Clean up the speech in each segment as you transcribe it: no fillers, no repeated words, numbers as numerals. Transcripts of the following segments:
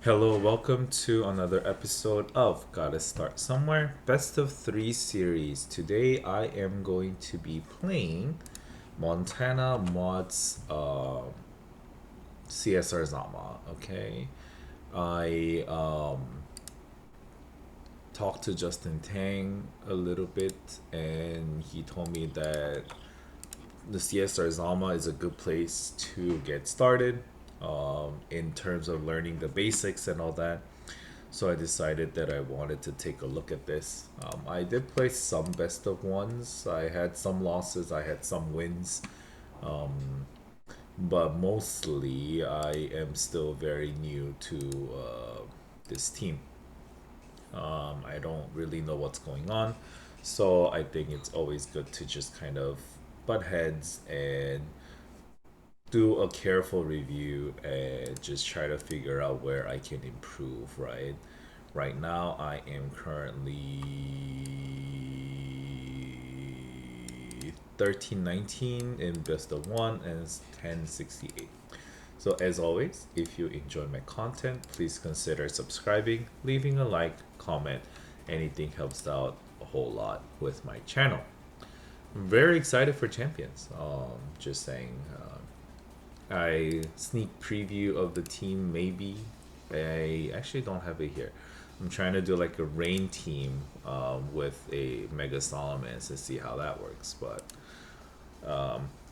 Hello, welcome to another episode of Gotta Start Somewhere Best of 3 series. Today I am going to be playing Montana Mott's CSR Zama. Okay, I talked to Justin Tang a little bit, and he told me that the CSR Zama is a good place to get started in terms of learning the basics and all that. So I decided that I wanted to take a look at this. I did play some best of ones. I had some losses, I had some wins, but mostly I am still very new to this team. I don't really know what's going on, so I think it's always good to just kind of butt heads and do a careful review and just try to figure out where I can improve, right? Right now, I am currently 1319 in best of one and it's 1068. So, as always, if you enjoy my content, please consider subscribing, leaving a like, comment. Anything helps out a whole lot with my channel. I'm very excited for Champions. Just saying. I sneak preview of the team maybe. I actually don't have it here. I'm trying to do like a rain team with a Mega Solomons to see how that works. But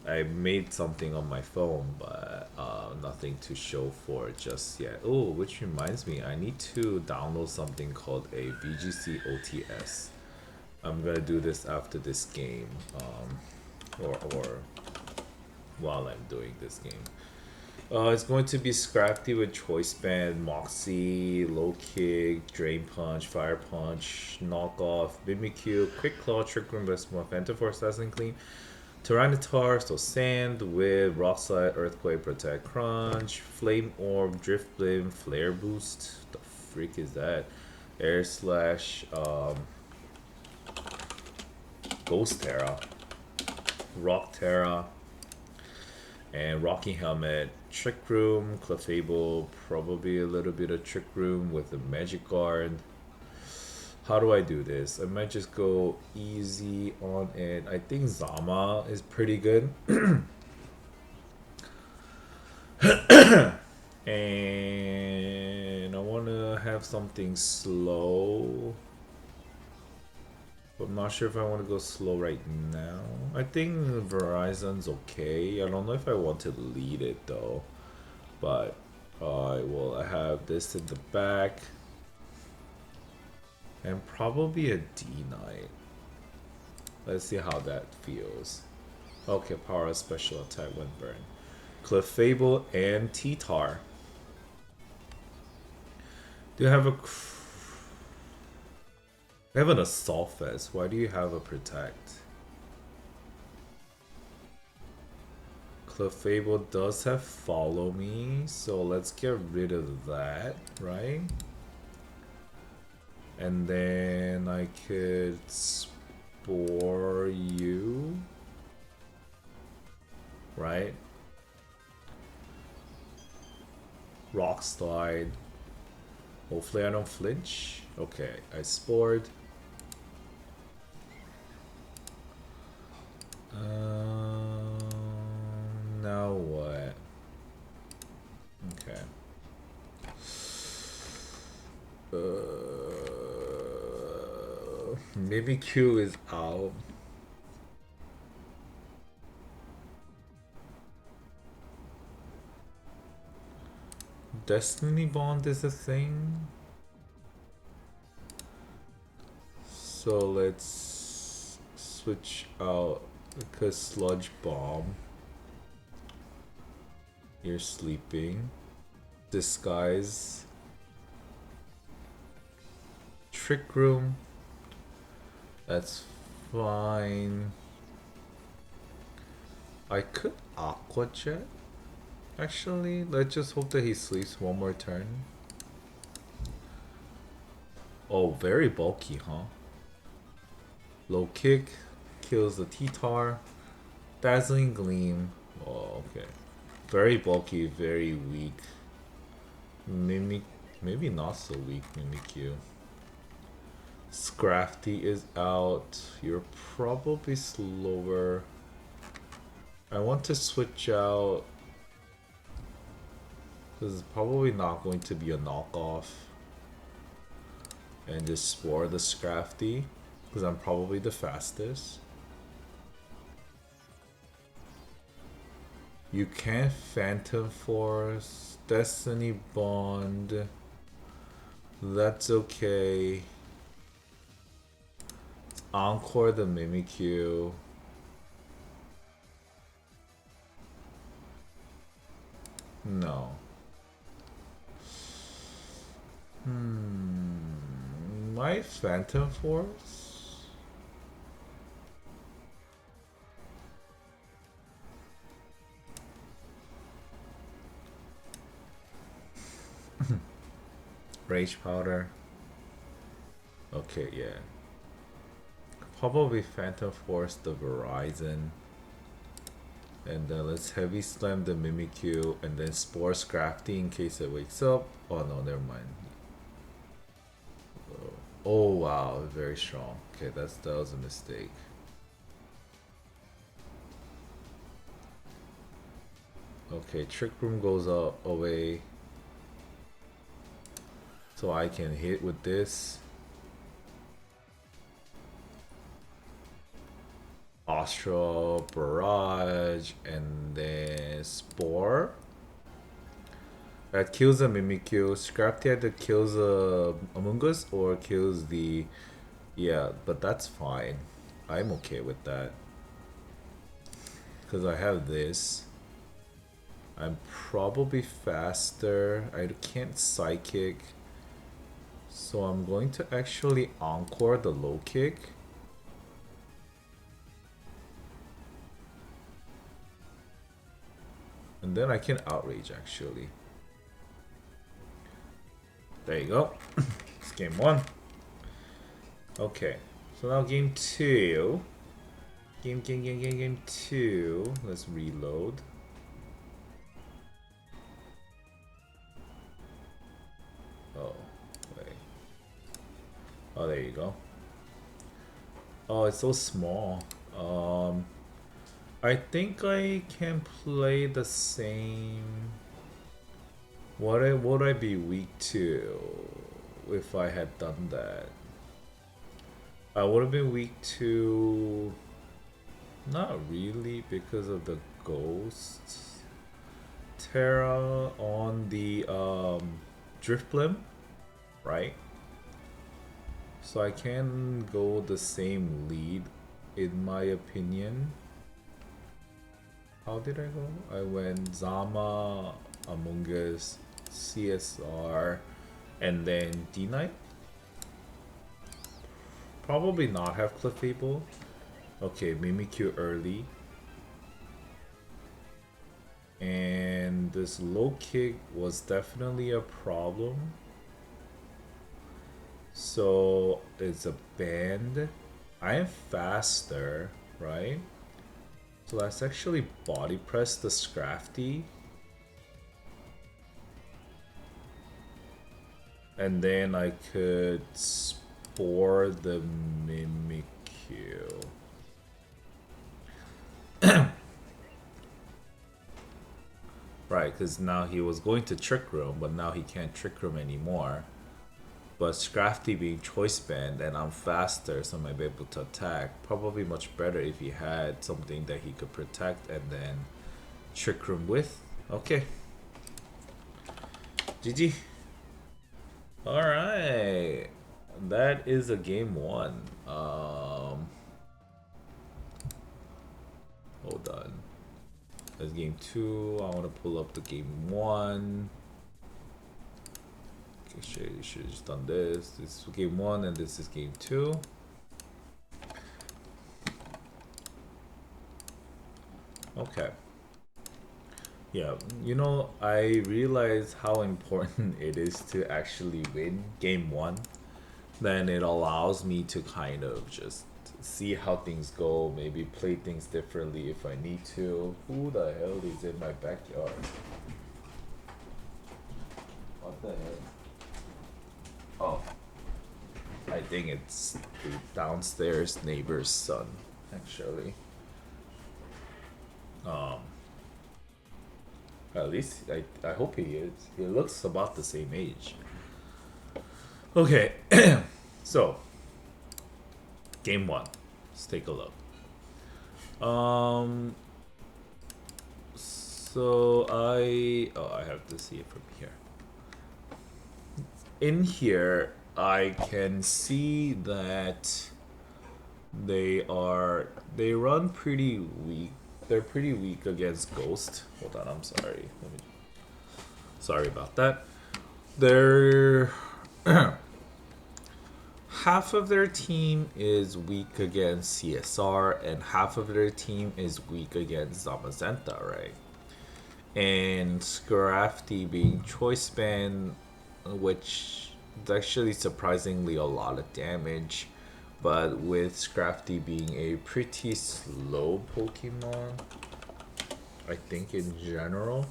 I made something on my phone, but nothing to show for it just yet. Oh, which reminds me, I need to download something called a VGC OTS. I'm gonna do this after this game, or while I'm doing this game. It's going to be Scrafty with Choice Band, Moxie, Low Kick, Drain Punch, Fire Punch, Knockoff, Mimikyu, Quick Claw, Trick Room, Best Morph, Force, Dazzling Clean, Tyranitar, so Sand with Rock Slide, Earthquake, Protect Crunch, Flame Orb, Drift Blim, Flare Boost. The freak is that? Air Slash, Ghost Terra, Rock Terra, and Rocky Helmet, Trick Room, Clefable, probably a little bit of Trick Room with a Magic Guard. How do I do this? I might just go easy on it. I think Zama is pretty good. And I want to have something slow. But I'm not sure if I want to go slow right now. I think Verizon's okay. I don't know if I want to lead it though. But I will have this in the back. And probably a D-Knight. Let's see how that feels. Okay, power special attack when burned. Clefable and T-Tar. Do you have a... I have an Assault Vest. Why do you have a Protect? Clefable does have Follow Me, so let's get rid of that, right? And then I could Spore you, right? Rock Slide. Hopefully I don't flinch. Okay, I Spored. Now what? Okay. Maybe Q is out. Destiny Bond is a thing. So let's switch out because Sludge Bomb. You're sleeping. Disguise. Trick Room. That's fine. I could Aqua Jet. Actually, let's just hope that he sleeps one more turn. Oh, very bulky, huh? Low Kick. Kills the T-Tar. Dazzling Gleam. Oh, okay. Very bulky, very weak. Mimic. Maybe not so weak, Mimikyu. Scrafty is out. You're probably slower. I want to switch out. This is probably not going to be a knockoff. And just spore the Scrafty. Because I'm probably the fastest. You can't Phantom Force. Destiny Bond. That's okay. Encore the Mimikyu. No. My Phantom Force? Rage Powder. Okay, yeah. Probably Phantom Force the Verizon. And then let's Heavy Slam the Mimikyu and then Spore Scrafty in case it wakes up. Oh no, never mind. Oh wow, very strong. Okay, that was a mistake. Okay, Trick Room goes away. So I can hit with this. Astral, Barrage, and then Spore. That kills a Mimikyu. Scrafty either kills Among Us or kills the... Yeah, but that's fine. I'm okay with that. Because I have this. I'm probably faster. I can't Psychic. So I'm going to actually Encore the low kick. And then I can Outrage actually. There you go. It's game 1. Okay. So now game 2. Game 2. Let's reload. Oh, wait. Oh, there you go. Oh, it's so small. I think I can play the same. What would I be weak to if I had done that? I would have been weak to... Not really because of the ghosts. Terra on the Drift Blim, right? So I can go the same lead in my opinion. How did I go? I went Zama, Among Us, CSR, and then D-Knight. Probably not have Clefable. Okay, Mimikyu early. And this low kick was definitely a problem. So it's a band. I am faster, right? So let's actually body press the Scrafty. And then I could Spore the Mimikyu. Right, because now he was going to Trick Room, but now he can't Trick Room anymore. But Scrafty being Choice Band, and I'm faster, so I might be able to attack. Probably much better if he had something that he could protect and then Trick Room with. Okay. GG. Alright. That is a game 1. Hold on. That's game 2. I want to pull up the game 1. Okay, you should have just done this. This is game 1 and this is game 2. Okay. Yeah, you know, I realize how important it is to actually win game 1. Then it allows me to kind of just see how things go, maybe play things differently if I need to. Who the hell is in my backyard? What the hell? think it's the downstairs neighbor's son, actually. Um, at least I hope he is. He looks about the same age. Okay, so game one. Let's take a look. So I have to see it from here. In here, I can see that they run pretty weak. They're pretty weak against Ghost. Hold on, I'm sorry. Sorry about that. They're half of their team is weak against CSR, and half of their team is weak against Zamazenta, right? And Scrafty being choice band, which is actually surprisingly a lot of damage. But with Scrafty being a pretty slow Pokemon, I think in general,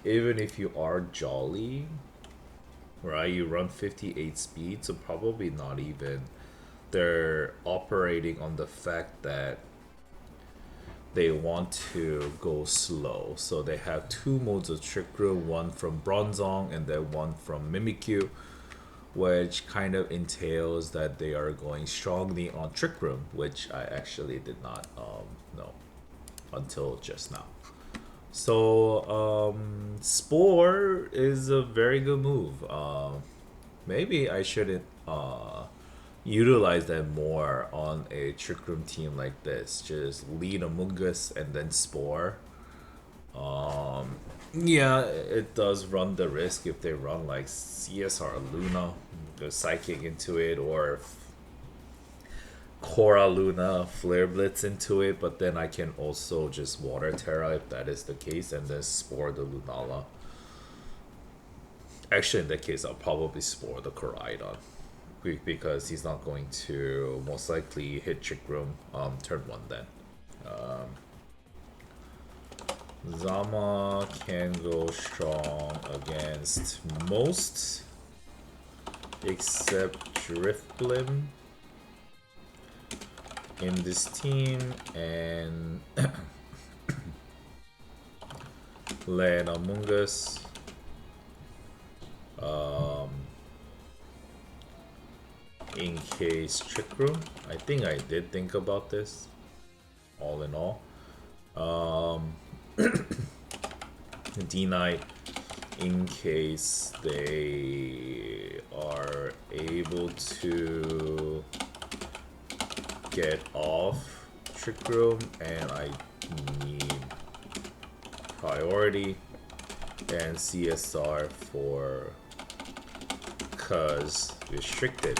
even if you are Jolly, right, you run 58 speed, so probably not even. They're operating on the fact that they want to go slow. So they have two modes of Trick Room, one from Bronzong and then one from Mimikyu, which kind of entails that they are going strongly on Trick Room, which I actually did not know until just now. So Spore is a very good move. Maybe I shouldn't utilize that more on a Trick Room team like this. Just lead Amoonguss and then Spore. Yeah, it does run the risk if they run like CSR Luna, go Psychic into it, or Cora Luna, Flare Blitz into it, but then I can also just Water Terra if that is the case, and then Spore the Lunala. Actually, in that case, I'll probably Spore the Koraidon, because he's not going to most likely hit Trick Room turn 1 then. Zama can go strong against most except Drifblim in this team, and land Amoonguss. In case Trick Room. I think I did think about this, all in all. D-Knight, in case they are able to get off Trick Room and I need priority, and CSR for cause restricted.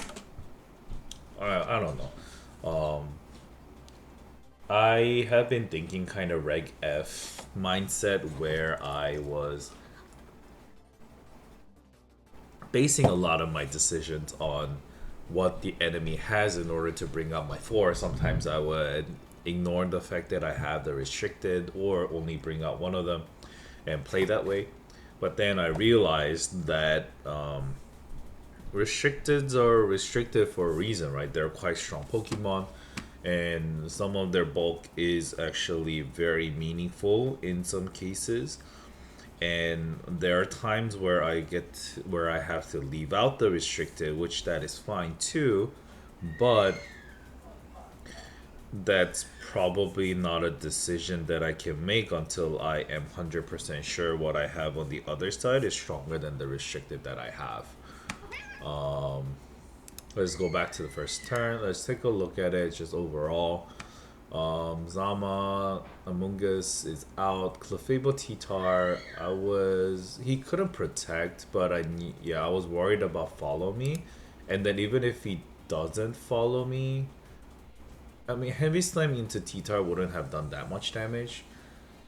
I don't know. I have been thinking kind of Reg F mindset, where I was basing a lot of my decisions on what the enemy has in order to bring up my force. Sometimes I would ignore the fact that I have the restricted or only bring out one of them and play that way. But then I realized that restricteds are restricted for a reason, right? They're quite strong Pokemon, and some of their bulk is actually very meaningful in some cases. And there are times where I have to leave out the restricted, which that is fine too, but that's probably not a decision that I can make until I am 100% sure what I have on the other side is stronger than the restricted that I have. Let's go back to the first turn. Let's take a look at it just overall. Zama, Amoonguss is out. Clefable Titar, he couldn't protect, but I was worried about follow me. And then even if he doesn't follow me, I mean, Heavy Slam into Titar wouldn't have done that much damage.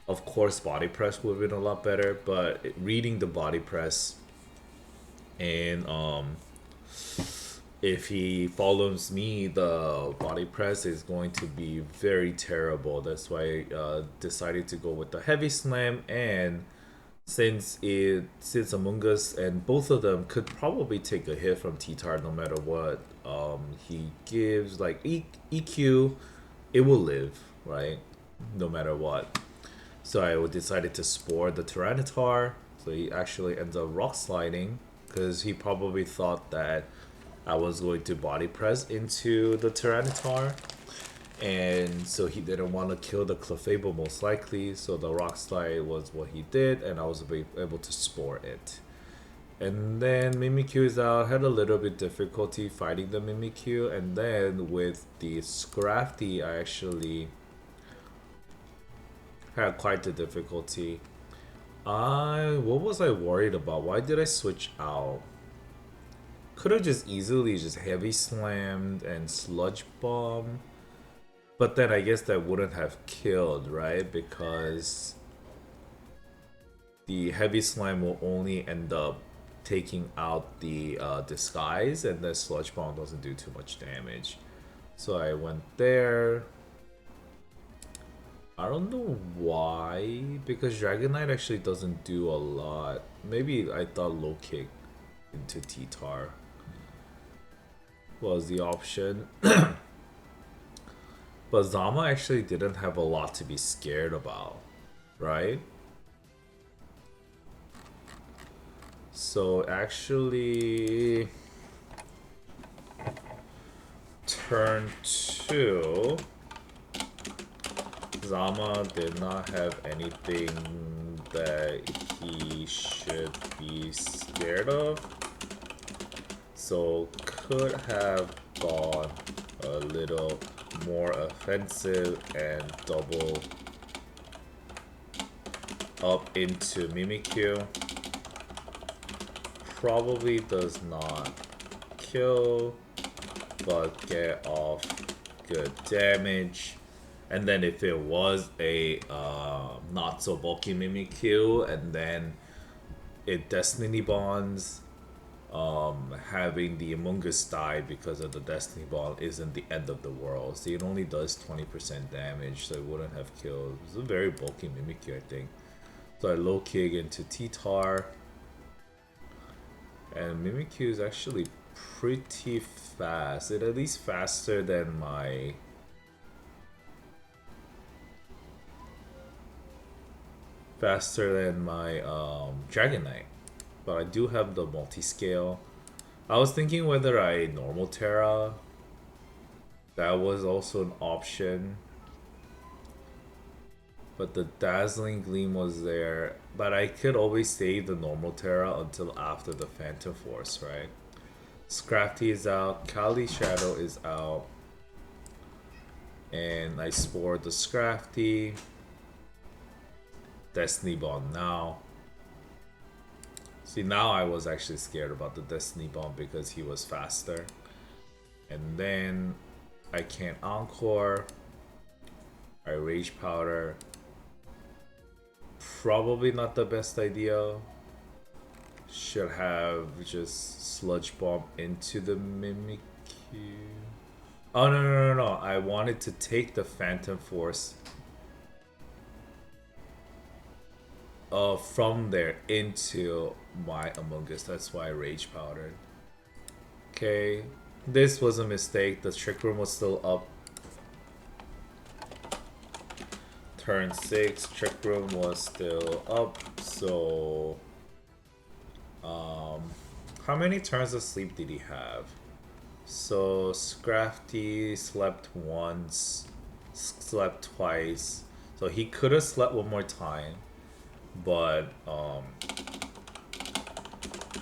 Of course, Body Press would have been a lot better, but reading the Body Press and if he follows me, the Body Press is going to be very terrible. That's why I decided to go with the Heavy Slam and since Among Us and both of them could probably take a hit from T-Tar no matter what he gives, like EQ, it will live, right? No matter what. So I decided to spore the Tyranitar. So he actually ends up rock sliding because he probably thought that I was going to body press into the Tyranitar. And so he didn't want to kill the Clefable most likely. So the rock slide was what he did, and I was able to spore it. And then Mimikyu is out. Had a little bit difficulty fighting the Mimikyu, and then with the Scrafty, I actually had quite the difficulty. What was I worried about? Why did I switch out? Could have just easily just heavy slammed and sludge bomb, but then I guess that wouldn't have killed, right? Because the heavy slam will only end up taking out the disguise, and the sludge bomb doesn't do too much damage. So I went there. I don't know why, because Dragonite actually doesn't do a lot. Maybe I thought low kick into T-Tar was the option. But Zama actually didn't have a lot to be scared about, right? So actually, turn 2, Zama did not have anything that he should be scared of. So could have gone a little more offensive and double up into Mimikyu. Probably does not kill, but get off good damage. And then if it was a not so bulky Mimikyu, and then it Destiny Bonds, having the Among Us die because of the Destiny Ball isn't the end of the world. So it only does 20% damage, so it wouldn't have killed. It's a very bulky Mimikyu, I think. So I low kick into T-Tar. And Mimikyu is actually pretty fast. It's at least faster than my Dragonite. But I do have the multi-scale. I was thinking whether I normal Terra. That was also an option. But the Dazzling Gleam was there. But I could always save the normal Terra until after the Phantom Force, right? Scrafty is out. Kali Shadow is out. And I spored the Scrafty. Destiny Bond now. See, now I was actually scared about the Destiny Bomb because he was faster. And then I can't Encore. I Rage Powder. Probably not the best idea. Should have just Sludge Bomb into the Mimikyu. Oh, no. I wanted to take the Phantom Force from there into my Among Us. That's why I Rage Powdered. Okay, this was a mistake. The Trick Room was still up. Turn 6, Trick Room was still up. So, how many turns of sleep did he have? So Scrafty slept once, slept twice. So he could have slept one more time. But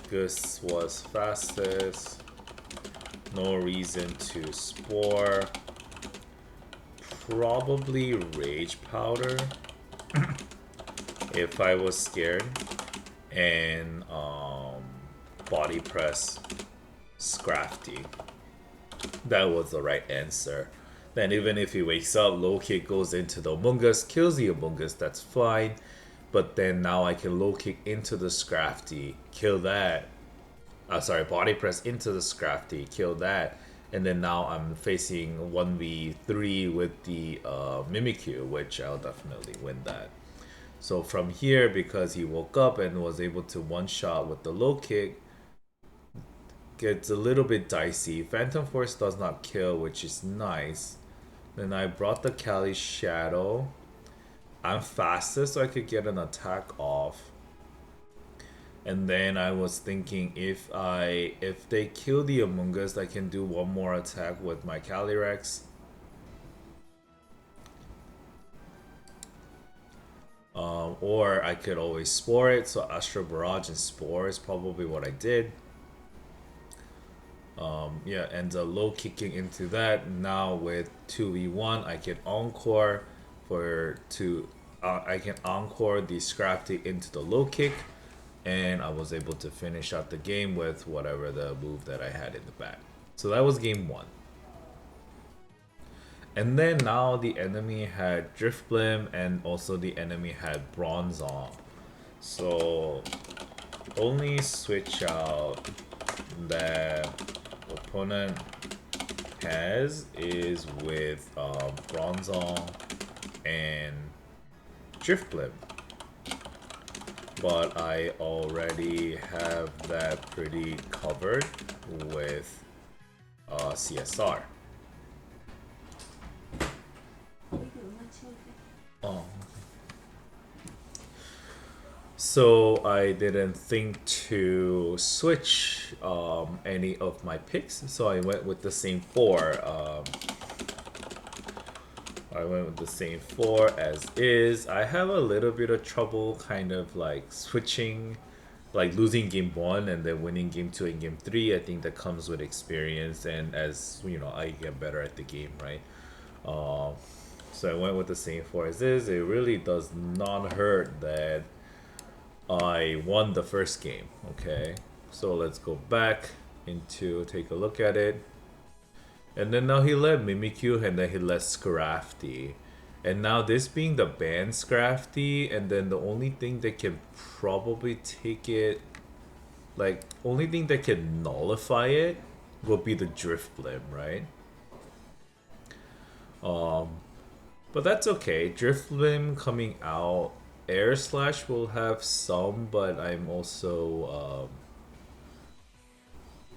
Gus was fastest. No reason to spore. Probably Rage Powder if I was scared. And Body Press Scrafty. That was the right answer. Then even if he wakes up, low kick goes into the Among Us, kills the Among Us, that's fine. But then now I can low kick into the Scrafty, kill that. Body press into the Scrafty, kill that. And then now I'm facing 1v3 with the Mimikyu, which I'll definitely win that. So from here, because he woke up and was able to one-shot with the low kick, gets a little bit dicey. Phantom Force does not kill, which is nice. Then I brought the Kali Shadow. I'm faster, so I could get an attack off. And then I was thinking if they kill the Among Us, I can do one more attack with my Calyrex. Or I could always Spore it, so Astral Barrage and Spore is probably what I did. Yeah, and low kicking into that. Now with 2v1, I can Encore I can Encore the Scrafty into the low kick, and I was able to finish out the game with whatever the move that I had in the back. So that was game 1. And then now the enemy had Driftblim and also the enemy had Bronzong. So only switch out that opponent has is with Bronzong and Driftblim. But I already have that pretty covered with CSR. Oh. So I didn't think to switch any of my picks, so I went with the same 4. I went with the same 4 as is. I have a little bit of trouble kind of like switching, like losing game 1 and then winning game 2 and game 3. I think that comes with experience, and as you know, I get better at the game, right? So I went with the same 4 as is. It really does not hurt that I won the first game. Okay, so let's go back into take a look at it. And then now he led Mimikyu, and then he led Scrafty. And now this being the banned Scrafty, and then the only thing that can probably take it, like, only thing that can nullify it will be the Driftblim, right? But that's okay. Driftblim coming out, Air Slash will have some, but I'm also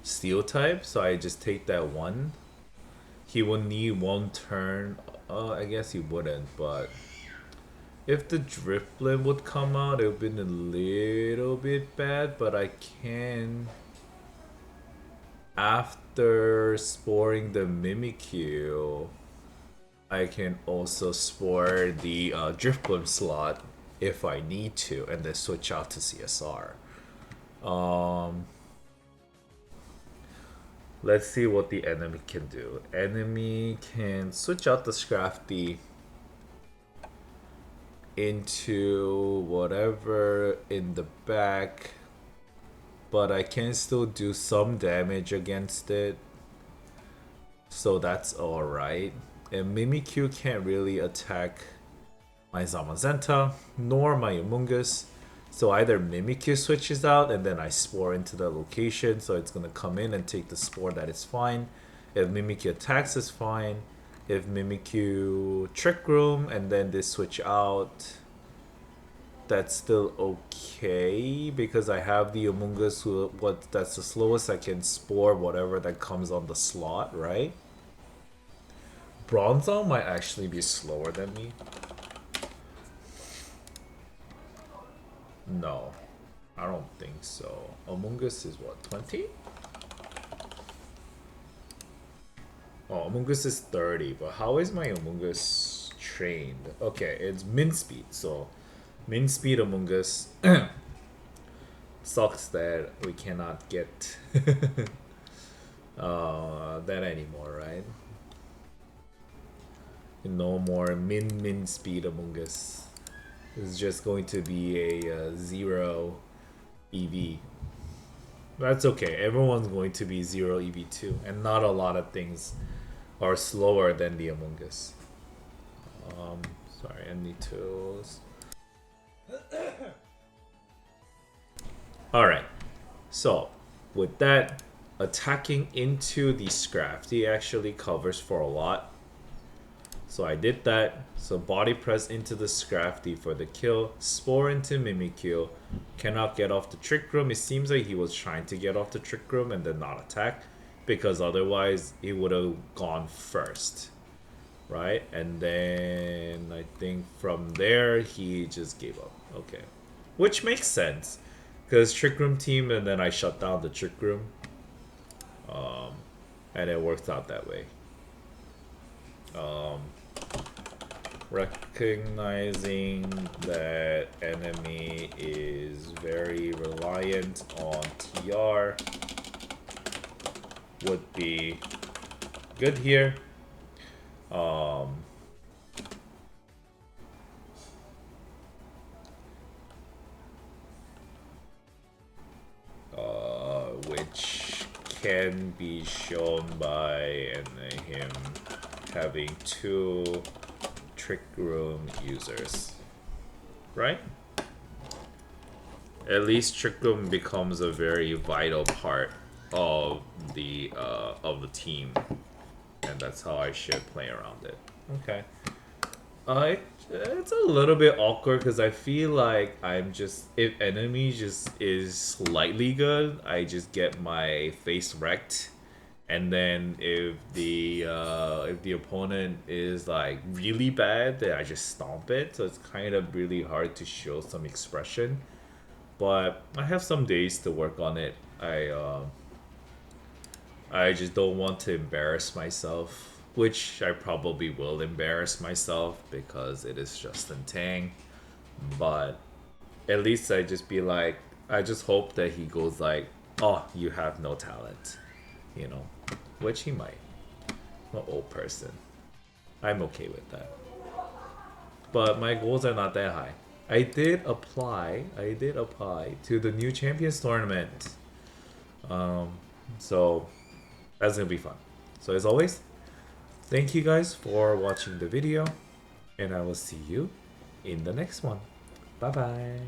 Steel type, so I just take that 1. He will need 1 turn. I guess he wouldn't, but if the Driftblim would come out, it would have been a little bit bad, but I can, after sporing the Mimikyu, I can also spore the Driftblim slot if I need to, and then switch out to CSR. Let's see what the enemy can do. Enemy can switch out the Scrafty into whatever in the back, but I can still do some damage against it, so that's alright. And Mimikyu can't really attack my Zamazenta nor my Amoonguss, so either Mimikyu switches out and then I spore into the location, so it's gonna come in and take the spore, that is fine. If Mimikyu attacks, is fine. If Mimikyu Trick Room and then they switch out, that's still okay, because I have the Amoonguss who, that's the slowest I can spore whatever that comes on the slot, right? Bronzong might actually be slower than me. No, I don't think so. Amoonguss is what, 20? Oh, Amoonguss is 30, but how is my Amoonguss trained? Okay, it's min speed, so min speed Amoonguss. Sucks that we cannot get that anymore, right? No more min speed Amoonguss. It's just going to be a 0 EV. That's okay. Everyone's going to be 0 EV too, and not a lot of things are slower than the Amoonguss. Sorry, I need to. All right. So with that, attacking into the Scrafty actually covers for a lot. So I did that. So body press into the Scrafty for the kill. Spore into Mimikyu. Cannot get off the Trick Room. It seems like he was trying to get off the Trick Room and then not attack. Because otherwise he would have gone first. Right? And then I think from there he just gave up. Okay. Which makes sense. Because Trick Room team and then I shut down the Trick Room. And it worked out that way. Recognizing that enemy is very reliant on TR would be good here. Which can be shown by him having 2 Trick Room users, right? At least Trick Room becomes a very vital part of the team, and that's how I should play around it. Okay. It's a little bit awkward because I feel like I'm just, if enemy just is slightly good, I just get my face wrecked, and then if the opponent is like really bad, then I just stomp it. So it's kind of really hard to show some expression, but I have some days to work on it. I just don't want to embarrass myself, which I probably will embarrass myself because it is Justin Tang. But at least I just be like, I just hope that he goes like, oh, you have no talent, you know, which he might. I'm an old person. I'm okay with that. But my goals are not that high. I did apply to the new champions tournament. So that's gonna be fun. So as always, thank you guys for watching the video, and I will see you in the next one. Bye bye.